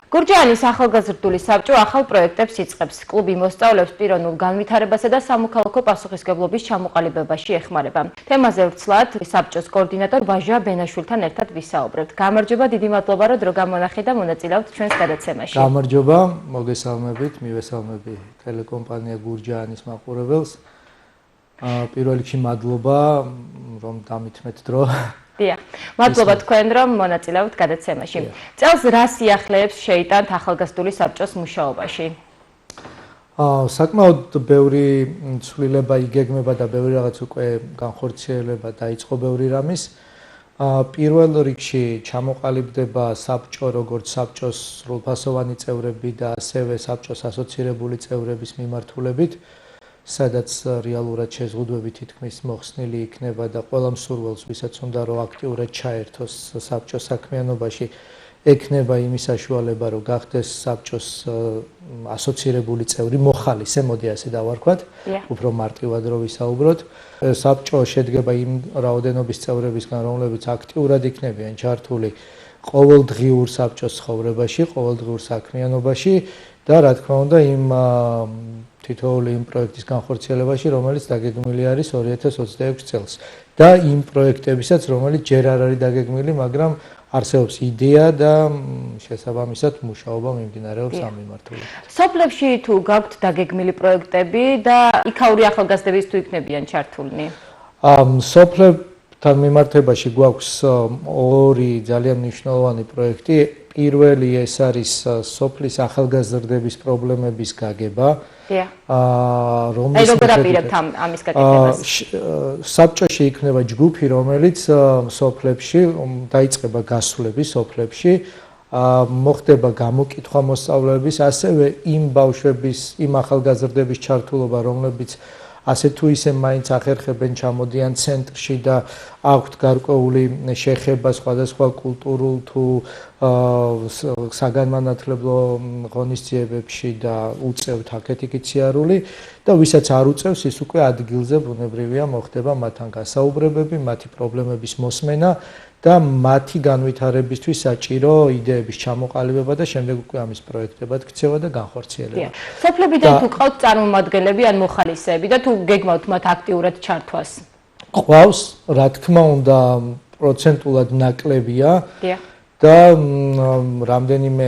გურჯაანის ახალგაზრდული საბჭო ახალ პროექტებს იწყებს. კლუბი მოსწავლეებს პიროვნულ განვითარებასა და სამოქალაქო პასუხისმგებლობის ჩამოყალიბებაში ეხმარება. თემაზე ვრცლად საბჭოს კოორდინატორ ვაჟა ბენაშვილთან ერთად ვისაუბრებთ. გამარჯობა, დიდი მადლობა, რომ დრო გამონახეთ და მონაწილეობთ ჩვენს გადაცემაში. გამარჯობა, მოგესალმებით, მივესალმები ტელეკომპანია გურჯაანის მაყურებელს. პირველ რიგში მადლობა, რომ დამითმეთ დრო. დიახ, მადლობა თქვენ, რომ მონაწილეობთ გადაცემაში. წელს რა სიახლეებს შეიტანთ ახალგაზრდული საბჭოს მუშაობაში? საკმაოდ ბევრი ცვლილება იგეგმება და ბევრი რაღაც უკვე განხორციელება დაიწყო ბევრი რამის. პირველ რიგში ჩამოყალიბდება საბჭო, როგორც საბჭოს სრულფასოვანი წევრები და ასევე საბჭოს ასოცირებული წევრების მიმართულებით, სადაც რეალურად შეზღუდვები თითქმის მოხსნილი იქნება და ყველა მსურველს, ვისაც უნდა რომ აქტიურად ჩაერთოს საბჭოს საქმიანობაში, ექნება იმის საშუალება, რომ გახდეს საბჭოს ასოცირებული წევრი, მოხალისე, მოდი ასე დავარქვათ, უფრო მარტივად რომ ვისაუბროთ. საბჭო შედგება იმ რაოდენობის წევრებისგან, რომლებიც აქტიურად იქნებიან ჩართული ყოველდღიურ საბჭოს ცხოვრებაში, ყოველდღიურ საქმიანობაში და რა თქმა უნდა იმ თითოეული იმ პროექტის განხორციელებაში, რომელიც დაგეგმილი არის 2026 წელს და იმ პროექტებისაც, რომელიც ჯერ არ არის დაგეგმილი, მაგრამ არსებობს იდეა და შესაბამისად მუშაობა მიმდინარეობს ამ მიმართულებით. სოფლებში თუ გაქვთ დაგეგმილი პროექტები და იქაური ახალგაზრდების თუ იქნებიან ჩართულნი? სოფლებთან მიმართებაში გვაქვს ორი ძალიან მნიშვნელოვანი პროექტი. პირველი ეს არის სოფლის ახალგაზრდების პრობლემების გაგება. რომლის როგორ აპირებთ ამის გაკეთებას? საბჭოში იქნება ჯგუფი, რომელიც სოფლებში დაიწყება გასვლები სოფლებში, მოხდება გამოკითხვა მოსწავლეების, ასევე იმ ბავშვების, იმ ახალგაზრდების ჩართულობა, რომლებიც ასე თუ ისე მაინც ახერხებენ ჩამოდიან ცენტრში და აქვთ გარკვეული შეხება სხვადასხვა კულტურულ თუ საგანმანათლებლო ღონისძიებებში და უწევთ აქეთ-იქით სიარული და ვისაც არ უწევს, ის უკვე ადგილზე ბუნებრივია მოხდება მათთან გასაუბრებები, მათი პრობლემების მოსმენა და მათი განვითარებისთვის საჭირო იდეების ჩამოყალიბება და შემდეგ უკვე ამის პროექტებად ქცევა და განხორციელება. სოფლებიდან თუ ყავთ წარმომადგენლები ან მოხალისეები და თუ გეგმავთ მათ აქტიურად ჩართვას? ყავს, რა თქმა უნდა, პროცენტულად ნაკლებია და რამდენიმე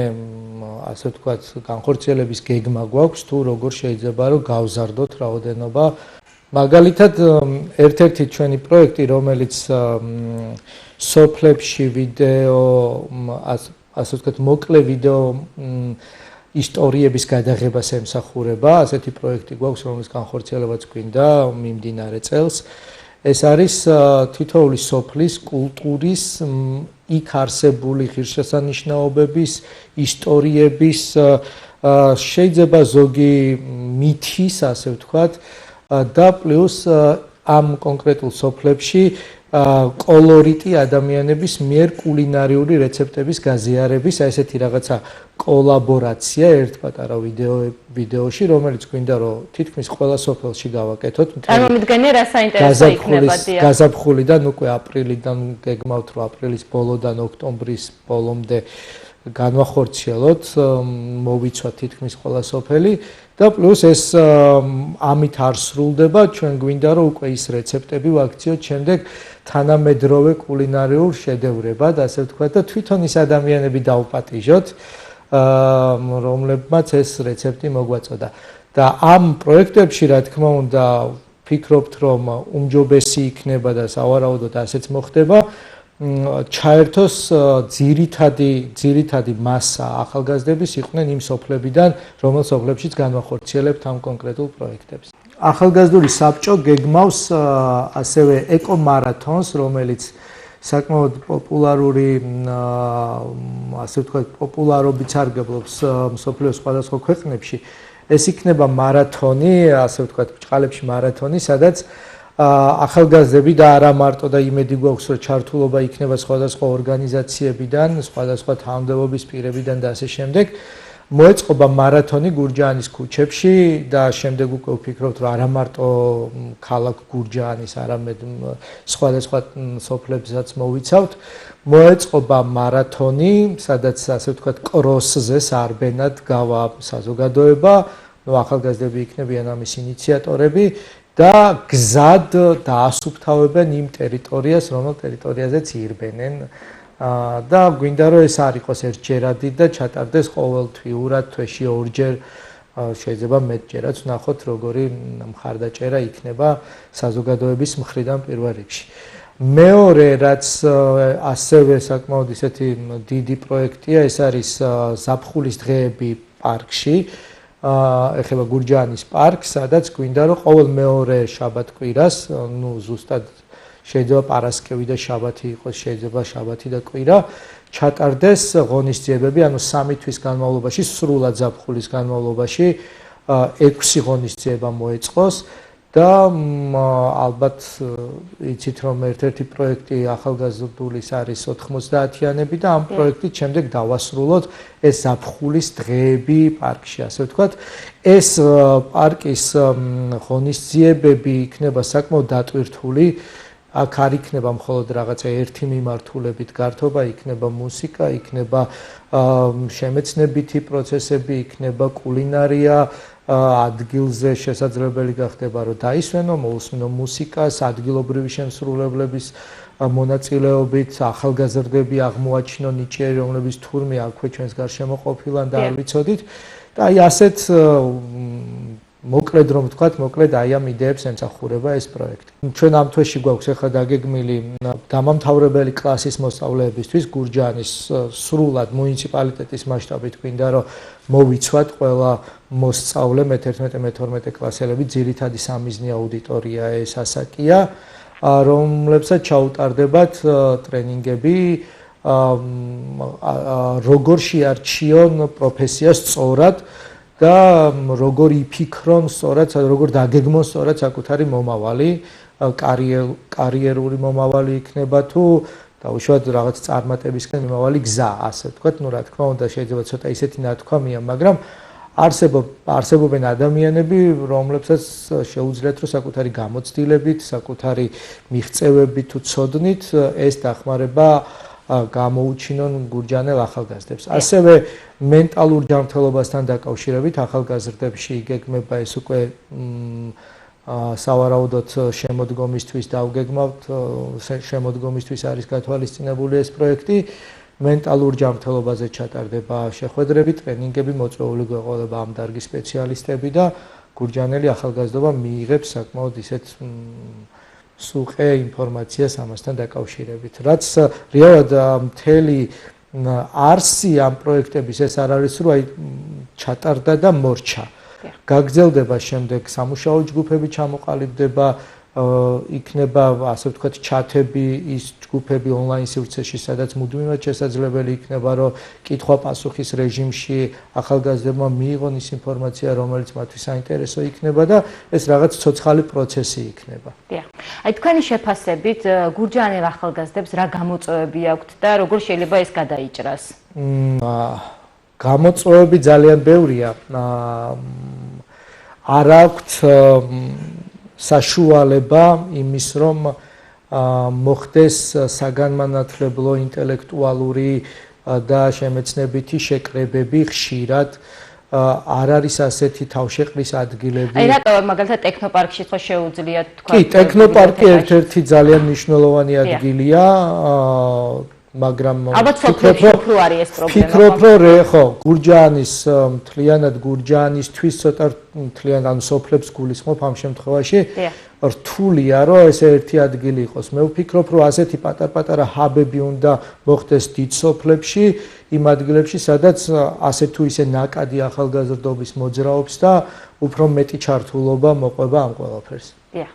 ასე ვთქვათ, განხორციელების გეგმა გვაქვს თუ როგორ შეიძლება რომ გავზარდოთ რაოდენობა. მაგალითად, ერთ-ერთი ჩვენი პროექტი, რომელიც სოფლებში ვიდეო, ასე ვთქვათ, მოკლე ვიდეო ისტორიების გადაღებას ემსახურება, ასეთი პროექტი გვაქვს, რომლის განხორციელებაც გვინდა მიმდინარე წელს. ეს არის თითოეული სოფლის კულტურის, იქ არსებული ღირსშესანიშნაობების, ისტორიების, შეიძლება ზოგი მითის, ასე ვთქვათ, და პლუს ამ კონკრეტულ სოფლებში კოლორიტი ადამიანების მიერ კულინარიული რეცეპტების გაზიარების, ესეთი რაღაცა კოლაბორაცია ერთ პატარა ვიდეოში, რომელიც გვინდა რომ თითქმის ყველა სოფელში გავაკეთოთ. წარმომიდგენია რა საინტერესო იქნება დიახ. გაზაფხულიდან უკვე აპრილიდან გეგმავთ რომ აპრილის ბოლოდან ოქტომბრის ბოლომდე განვახორციელოთ, მოვიცვათ თითქმის ყველა სოფელი და პლუს ეს ამით არ სრულდება, ჩვენ გვინდა რომ უკვე ის რეცეპტები ვაქციოთ შემდეგ თანამედროვე კულინარიულ შედევრებად, ასე ვთქვათ და თვითონ ის ადამიანები დავპატიჟოთ, რომლებმაც ეს რეცეპტი მოგვაწოდა. და ამ პროექტებში, რა თქმა უნდა, ვფიქრობთ, რომ უმჯობესი იქნება და სავარაუდოდ ასეც მოხდება, ჩაერთოს ძირითადი მასა ახალგაზრდების იყვნენ იმ სოფლებიდან, რომელ სოფლებშიც განვახორციელებთ ამ კონკრეტულ პროექტებს. ახალგაზრდული საბჭო გეგმავს ასევე ეკომარათონს, რომელიც საკმაოდ პოპულარული, ასე ვთქვათ, პოპულარობით სარგებლობს მსოფლიოს სხვადასხვა ქვეყნებში. ეს იქნება მარათონი, ასე ვთქვათ, ბჭყალებში მარათონი, სადაც ახალგაზრდები და არა მარტო და იმედი გვაქვს, რომ ჩართულობა იქნება სხვადასხვა ორგანიზაციებიდან, სხვადასხვა თანამდებობის პირებიდან და ასე შემდეგ. მოეწყობა მარათონი გურჯაანის ქუჩებში და შემდეგ უკვე ვფიქრობთ, რომ არა მარტო ქალაქ გურჯაანის, არამედ სხვადასხვა სოფლებსაც მოვიცავთ. მოეწყობა მარათონი, სადაც ასე ვთქვათ, კროსზე სარბენად გავა საზოგადოება, ახალგაზრდები იქნებიან ამის ინიციატორები და გზად დაასუფთავებენ იმ ტერიტორიას, რომელ ტერიტორიაზეც ირბენენ. და გვინდა რომ ეს არ იყოს ერთჯერადი და ჩატარდეს ყოველთვიურად თვეში ორჯერ შეიძლება მეტჯერაც ვნახოთ როგორი მხარდაჭერა იქნება საზოგადოების მხრიდან პირველ რიგში. მეორე რაც ასევე საკმაოდ ისეთი დიდი პროექტია, ეს არის ზაფხულის დღეები პარკში. ეხება გურჯაანის პარკს, სადაც გვინდა რომ ყოველ მეორე შაბათ-კვირას, ზუსტად შეიძლება პარასკევი და შაბათი იყოს, შეიძლება შაბათი და კვირა, ჩატარდეს ღონისძიებები, ანუ 3 თვის განმავლობაში, სრულად ზაფხულის განმავლობაში 6 ღონისძიება მოეწყოს და ალბათ იცით რომ ერთ-ერთი პროექტი ახალგაზრდულის არის 90-იანები და ამ პროექტით შემდეგ დავასრულოთ ეს ზაფხულის დღეები პარკში, ასე ვთქვათ. ეს პარკის ღონისძიებები იქნება საკმაოდ დატვირთული. აქ არ იქნება მხოლოდ რაღაცა ერთი მიმართულებით გართობა, იქნება მუსიკა, იქნება შემეცნებითი პროცესები, იქნება კულინარია, ადგილზე შესაძლებელი გახდება რომ დაისვენო, მოусმინო მუსიკას, ადგილობრივი შემსრულებლების მონაწილეობით, ახალგაზრდები აღმოაჩინონ ნიჭიერი, რომლებიც თურმე აქვე ჩვენს გარშემო ყოფილან და არ ვიცოდით. და აი ასეთ მოკლედ რომ ვთქვათ, მოკლედ აი ამ იდეებს ემსახურება ეს პროექტი. ჩვენ ამ თვეში გვაქვს ახლა დაგეგმილი დამამთავრებელი კლასის მოსწავლეებისთვის გურჯაანის სრულად მუნიციპალიტეტის მასშტაბით გვინდა რომ მოვიცვათ ყველა მოსწავლე მე-11-მე-12 კლასელები, ძირითადი სამიზნე აუდიტორია ეს ასაკია, რომლებსაც ჩაუტარდებათ ტრენინგები როგორ შეარჩიონ პროფესიას სწორად და როგორ იფიქრონ სწორად, როგორ დაგეგმონ სწორად საკუთარი მომავალი, კარიერული მომავალი იქნება თუ დაუშვათ რაღაც წარმატებისკენ მიმავალი გზა, ასე ვთქვათ, რა თქმა უნდა შეიძლება ცოტა ისეთი ნათქვამია, მაგრამ არსებობენ ადამიანები, რომლებსაც შეუძლიათ რომ საკუთარი გამოცდილებით, საკუთარი მიღწევებით თუ ცოდნით ეს დახმარება გამოუჩინონ გურჯაანელ ახალგაზრდებს. ასევე მენტალურ ჯანმრთელობასთან დაკავშირებით ახალგაზრდებში იგეგმება ეს უკვე სავარაუდოდ შემოდგომისთვის დავგეგმავთ, შემოდგომისთვის არის გათვალისწინებული ეს პროექტი. მენტალურ ჯანმრთელობაზე ჩატარდება შეხვედრები, ტრენინგები, მოწვეული გვეყოლება ამ დარგის სპეციალისტები და გურჯაანელი ახალგაზრდობა მიიღებს საკმაოდ ისეთ სუყე ინფორმაციას ამასთან დაკავშირებით. რაც რეალად მთელი არსი ამ პროექტების ეს არ არის რომ აი ჩატარდა და მორჩა. გაგრძელდება შემდეგ სამუშაო ჯგუფები ჩამოყალიბდება, იქნება ასე ვთქვათ ჩათები, ის ჯგუფები ონლაინ სივრცეში, სადაც მუდმივად შესაძლებელი იქნება რომ კითხვა-პასუხის რეჟიმში ახალგაზრდებმა მიიღონ ის ინფორმაცია, რომელიც მათთვის საინტერესო იქნება და ეს რაღაც ცოცხალი პროცესი იქნება. დიახ. აი თქვენი შეფასებით გურჯაანელ ახალგაზრდებს რა გამოწვევები აქვთ და როგორ შეიძლება ეს გადაიჭრას? გამოწვევები ძალიან ბევრია. არ აქვთ საშუალება იმის რომ მოხდეს საგანმანათლებლო ინტელექტუალური და შემეცნებითი შეკრებები ხშირად არ არის ასეთი თავშეყრის ადგილები. აი რატო მაგალითად ტექნოპარკში ხო შეუძლიათ თქვა? კი, ტექნოპარკი ერთ-ერთი ძალიან მნიშვნელოვანი ადგილია, მაგრამ ვფიქრობ რომ არის ეს პრობლემა. ვფიქრობ რომ ხო, გურჯაანის მთლიანად გურჯაანისთვის ცოტა მთლიან ანუ სოფლებს გულისხმობ ამ შემთხვევაში. რთულია რომ ეს ერთი ადგილი იყოს. მე ვფიქრობ რომ ასეთი პატარ-პატარა ჰაბები უნდა მოხდეს დიდ სოფლებში, იმ ადგილებში, სადაც ასე თუ ისე ნაკადი ახალგაზრდობის მოძრაობს და უფრო მეტი ჩართულობა მოყვება ამ ყველაფერს. დიახ.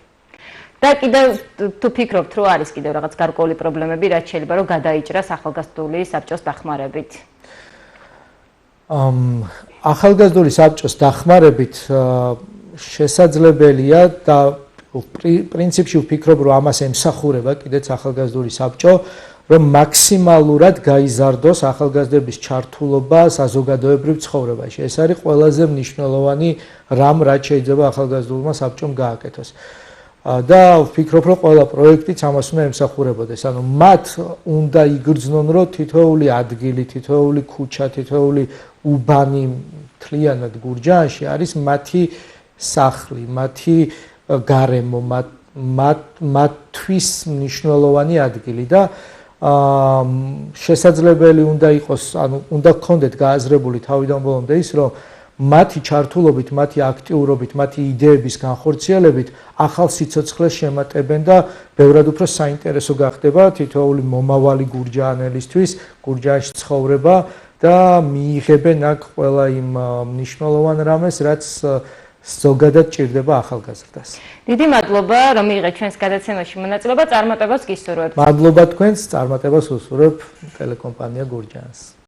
და კიდევ თუ ფიქრობთ რომ არის კიდევ რაღაც გარკვეული პრობლემები, რაც შეიძლება რომ გადაიჭრას ახალგაზრდული საბჭოს დახმარებით? ახალგაზრდული საბჭოს დახმარებით შესაძლებელია და პრინციპში ვფიქრობ რომ ამას ემსახურება კიდეც ახალგაზრდული საბჭო, რომ მაქსიმალურად გაიზარდოს ახალგაზრდების ჩართულობა საზოგადოებრივ ცხოვრებაში. ეს არის ყველაზე მნიშვნელოვანი რამ, რაც შეიძლება ახალგაზრდულმა საბჭომ გააკეთოს. და ვფიქრობ, რომ ყველა პროექტიც ამას უნდა ემსახურებოდეს. ანუ მათ უნდა იგრძნონ, რომ თითოეული ადგილი, თითოეული ქუჩა, თითოეული უბანი მთლიანად გურჯაანში არის მათი სახლი, მათი გარემო, მათთვის მნიშვნელოვანი ადგილი და შესაძლებელი უნდა იყოს, ანუ უნდა გქონდეთ გააზრებული თავიდან ბოლომდე ის, რომ მათი ჩართულობით, მათი აქტიურობით, მათი იდეების განხორციელებით ახალ სიცოცხლეს შემატებენ და ბევრად უფრო საინტერესო გახდება თითოეული მომავალი გურჯაანელისთვის, გურჯაანში ცხოვრება და მიიღებენ აქ ყველა იმ მნიშვნელოვან რამეს, რაც ზოგადად ჭირდება ახალგაზრდას. დიდი მადლობა, რომ მიიღეთ ჩვენს გადაცემაში მონაწილეობა, წარმატებას გისურვებთ. მადლობა თქვენს, წარმატებას უსურვებ ტელეკომპანია გურჯაანს.